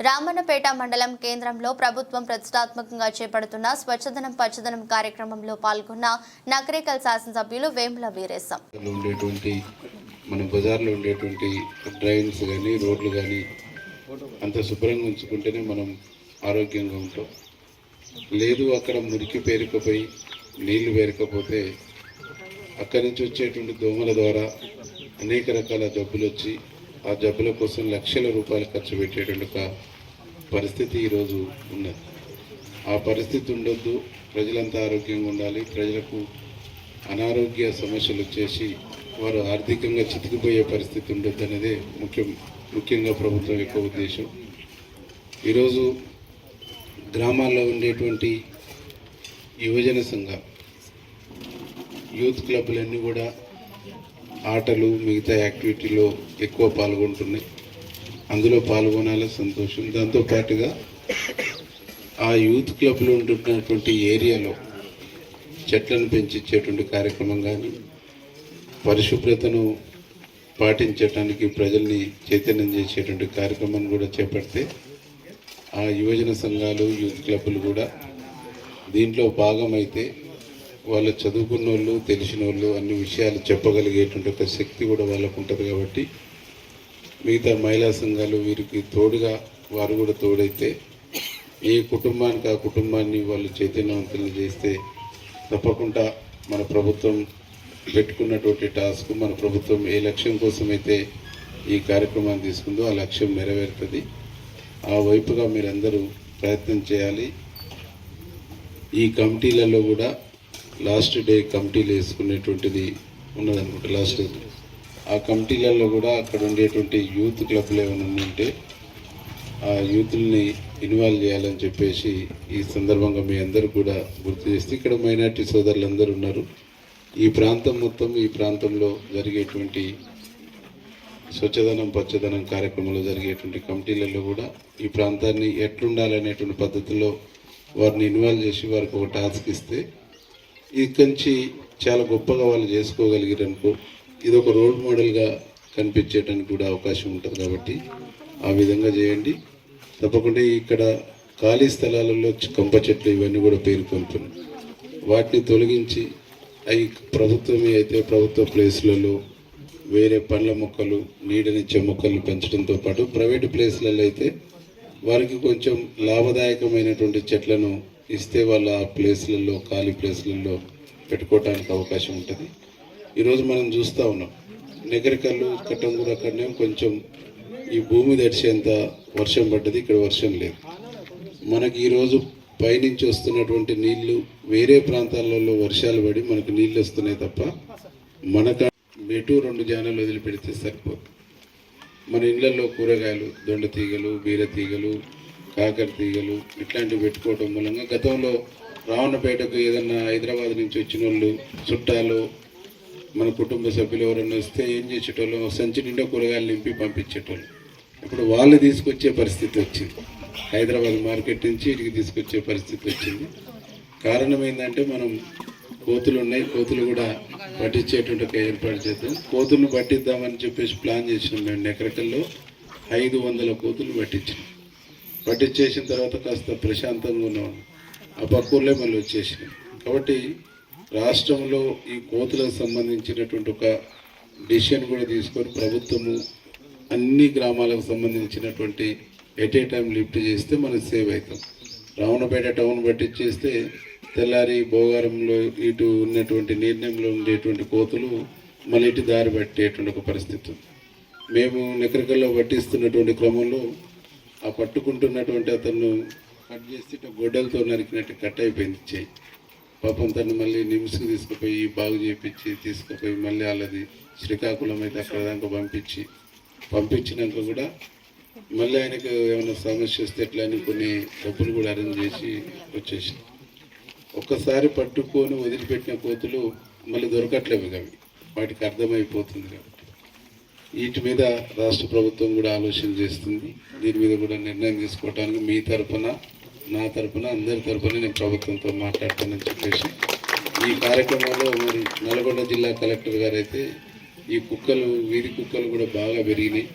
రామన్నపేట మండలం కేంద్రంలో ప్రభుత్వం ప్రతిష్టాత్మకంగా చేపడుతున్న స్వచ్ఛదనం పచ్చదనం కార్యక్రమంలో పాల్గొన్న నకరేకల్ శాసనసభ్యులు వేముల వీరేశం. మన బజార్లో ఉండేటువంటి డ్రైన్స్ కానీ రోడ్లు కానీ అంత శుభ్రంగా ఉంచుకుంటేనే మనం ఆరోగ్యంగా ఉంటాం. లేదు అక్కడ మురికి పేరుకపోయి నీళ్లు పేరుకపోతే అక్కడి నుంచి వచ్చేటువంటి దోమల ద్వారా అనేక రకాల జబ్బులు వచ్చి ఆ జబ్బుల కోసం లక్షల రూపాయలు ఖర్చు పెట్టేటువంటి ఒక పరిస్థితి ఈరోజు ఉన్నది. ఆ పరిస్థితి ఉండొద్దు. ప్రజలంతా ఆరోగ్యంగా ఉండాలి. ప్రజలకు అనారోగ్య సమస్యలు వచ్చేసి వారు ఆర్థికంగా చితికిపోయే పరిస్థితి ఉండొద్దు అనేది ముఖ్యంగా ప్రభుత్వం యొక్క ఉద్దేశం. ఈరోజు గ్రామాల్లో ఉండేటువంటి యువజన సంఘాలు, యూత్ క్లబ్లన్నీ కూడా ఆటలు మిగతా యాక్టివిటీలో ఎక్కువ పాల్గొంటున్నాయి. అందులో పాల్గొనాలి, సంతోషం. దాంతోపాటుగా ఆ యూత్ క్లబ్లో ఉంటున్నటువంటి ఏరియాలో చెట్లను పెంచిచ్చేటువంటి కార్యక్రమం కానీ, పరిశుభ్రతను పాటించడానికి ప్రజల్ని చైతన్యం చేసేటువంటి కార్యక్రమాన్ని కూడా చేపడితే ఆ యువజన సంఘాలు, యూత్ క్లబ్లు కూడా దీంట్లో భాగమైతే వాళ్ళు చదువుకున్న వాళ్ళు, తెలిసిన వాళ్ళు అన్ని విషయాలు చెప్పగలిగేటువంటి ఒక శక్తి కూడా వాళ్ళకు ఉంటుంది. కాబట్టి మిగతా మహిళా సంఘాలు వీరికి తోడుగా వారు కూడా తోడైతే ఏ కుటుంబానికి ఆ కుటుంబాన్ని వాళ్ళు చైతన్యవంతులను చేస్తే తప్పకుండా మన ప్రభుత్వం పెట్టుకున్నటువంటి టాస్క్, మన ప్రభుత్వం ఏ లక్ష్యం కోసమైతే ఈ కార్యక్రమాన్ని తీసుకుందో ఆ లక్ష్యం నెరవేరుతుంది. ఆ వైపుగా మీరందరూ ప్రయత్నం చేయాలి. ఈ కమిటీలలో కూడా లాస్ట్ డే కమిటీలు వేసుకునేటువంటిది ఉన్నదనమాట. లాస్ట్ ఆ కమిటీలలో కూడా అక్కడ ఉండేటువంటి యూత్ క్లబ్లు ఏమైనా ఉంటే ఆ యూత్ని ఇన్వాల్వ్ చేయాలని చెప్పేసి ఈ సందర్భంగా మీ అందరూ కూడా గుర్తు చేస్తే, ఇక్కడ మైనార్టీ సోదరులందరూ ఉన్నారు. ఈ ప్రాంతం మొత్తం, ఈ ప్రాంతంలో జరిగేటువంటి స్వచ్ఛదనం పచ్చదనం కార్యక్రమంలో జరిగేటువంటి కమిటీలలో కూడా ఈ ప్రాంతాన్ని ఎట్లుండాలనేటువంటి పద్ధతిలో వారిని ఇన్వాల్వ్ చేసి వారికి ఒక టాస్క్ ఇస్తే ఇక్కడి నుంచి చాలా గొప్పగా వాళ్ళు చేసుకోగలిగారనుకో, ఇది ఒక రోల్ మోడల్గా కనిపించేటానికి కూడా అవకాశం ఉంటుంది. కాబట్టి ఆ విధంగా చేయండి. తప్పకుండా ఇక్కడ ఖాళీ స్థలాలలో కంప చెట్లు ఇవన్నీ కూడా పేరుకొంటున్నాయి. వాటిని తొలగించి అవి ప్రభుత్వమే అయితే ప్రభుత్వ ప్లేస్లలో వేరే పండ్ల మొక్కలు, నీడనిచ్చే మొక్కలు పెంచడంతో పాటు ప్రైవేటు ప్లేస్లలో అయితే వారికి కొంచెం లాభదాయకమైనటువంటి చెట్లను ఇస్తే వాళ్ళ ఆ ప్లేస్లలో, ఖాళీ ప్లేస్లలో పెట్టుకోవడానికి అవకాశం ఉంటుంది. ఈరోజు మనం చూస్తూ ఉన్నాం, నగరికల్లు కట్టంగూరు అక్కడనే కొంచెం ఈ భూమి తడిచేంత వర్షం పడ్డది. ఇక్కడ వర్షం లేదు. మనకి ఈరోజు పైనుంచి వస్తున్నటువంటి నీళ్లు వేరే ప్రాంతాలలో వర్షాలు పడి మనకు నీళ్ళు వస్తున్నాయి తప్ప మనకు మెటు 2 జానాలు వదిలిపెడితే సరిపోదు. మన ఇళ్లలో కూరగాయలు, దొండ తీగలు, బీర తీగలు, కాకర తీగలు ఇట్లాంటివి పెట్టుకోవడం మూలంగా గతంలో రావణపేటకు ఏదన్నా హైదరాబాద్ నుంచి వచ్చిన వాళ్ళు చుట్టాలు, మన కుటుంబ సభ్యులు ఎవరన్నా వస్తే ఏం చేసేటోళ్ళు, సంచి నిండా కూరగాయలు నింపి పంపించేటోళ్ళు. ఇప్పుడు వాళ్ళు తీసుకొచ్చే పరిస్థితి వచ్చింది. హైదరాబాద్ మార్కెట్ నుంచి ఇటుకి తీసుకొచ్చే పరిస్థితి వచ్చింది. కారణం ఏంటంటే మనం కోతులు ఉన్నాయి, కోతులు కూడా పట్టించేటువంటి ఒక ఏర్పాటు చేద్దాం. కోతులను పట్టిద్దామని చెప్పేసి ప్లాన్ చేసినాం. మేము నకరికల్లో 500 కోతులు పట్టించేసిన తర్వాత కాస్త ప్రశాంతంగా ఉన్నాం. ఆ పక్కూర్లే మళ్ళీ వచ్చేసినాం. కాబట్టి రాష్ట్రంలో ఈ కోతులకు సంబంధించినటువంటి ఒక డిసిషన్ కూడా తీసుకొని ప్రభుత్వము అన్ని గ్రామాలకు సంబంధించినటువంటి ఎట్ ఏ టైం లిఫ్ట్ చేస్తే మనం సేవ్ అవుతాం. రావణపేట టౌన్ పట్టించేస్తే తెల్లారి భోగారంలో ఇటు ఉన్నటువంటి నిర్ణయంలో ఉండేటువంటి కోతులు మళ్ళీ ఇటు దారి పట్టేటువంటి ఒక పరిస్థితి. మేము నకరికల్లో పట్టిస్తున్నటువంటి క్రమంలో ఆ పట్టుకుంటున్నటువంటి అతను కట్ చేసి గొడ్డలతో నరికినట్టు కట్ అయిపోయింది చేయి. పాపం తను మళ్ళీ నిమ్స్కి తీసుకుపోయి బాగు చేయించి తీసుకుపోయి మళ్ళీ వాళ్ళది శ్రీకాకుళం అయితే అక్కడ దాకా పంపించినాక కూడా మళ్ళీ ఆయనకు ఏమైనా సమస్య వస్తే ఎట్లా అని కొన్ని డబ్బులు కూడా అరేంజ్ చేసి వచ్చేసి ఒక్కసారి పట్టుకొని వదిలిపెట్టిన కోతులు మళ్ళీ దొరకట్లేవు. అవి వాటికి అర్థమైపోతుంది. కాబట్టి వీటి మీద రాష్ట్ర ప్రభుత్వం కూడా ఆలోచన చేస్తుంది. దీని మీద కూడా నిర్ణయం తీసుకోవడానికి మీ తరఫున, నా తరఫున, అందరి తరఫున నేను ప్రభుత్వంతో మాట్లాడతానని చెప్పేసి ఈ కార్యక్రమంలో మరి నల్గొండ జిల్లా కలెక్టర్ గారు అయితే ఈ కుక్కలు, వీధి కుక్కలు కూడా బాగా పెరిగినాయి.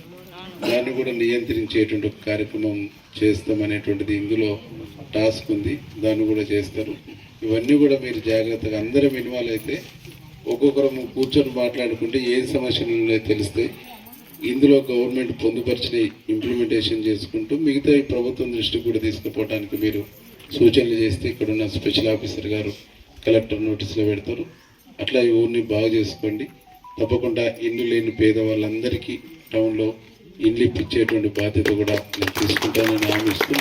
దాన్ని కూడా నియంత్రించేటువంటి ఒక కార్యక్రమం చేస్తామనేటువంటిది ఇందులో టాస్క్ ఉంది. దాన్ని కూడా చేస్తారు. ఇవన్నీ కూడా మీరు జాగ్రత్తగా అందరం ఇన్వాల్వ్ అయితే ఒక్కొక్కరు కూర్చొని మాట్లాడుకుంటే ఏ సమస్యలు ఉన్నాయో తెలుస్తాయి. ఇందులో గవర్నమెంట్ పొందుపరిచిన ఇంప్లిమెంటేషన్ చేసుకుంటూ మిగతా ఈ ప్రభుత్వం దృష్టికి కూడా తీసుకుపోవడానికి మీరు సూచనలు చేస్తే ఇక్కడ ఉన్న స్పెషల్ ఆఫీసర్ గారు కలెక్టర్ నోటీసులో పెడతారు. అట్లా ఈ ఊరిని బాగు చేసుకోండి. తప్పకుండా ఇల్లు లేని పేద వాళ్ళందరికీ టౌన్లో ఇల్లు ఇప్పించేటువంటి బాధ్యత కూడా నేను తీసుకుంటానని హామీ ఇస్తూ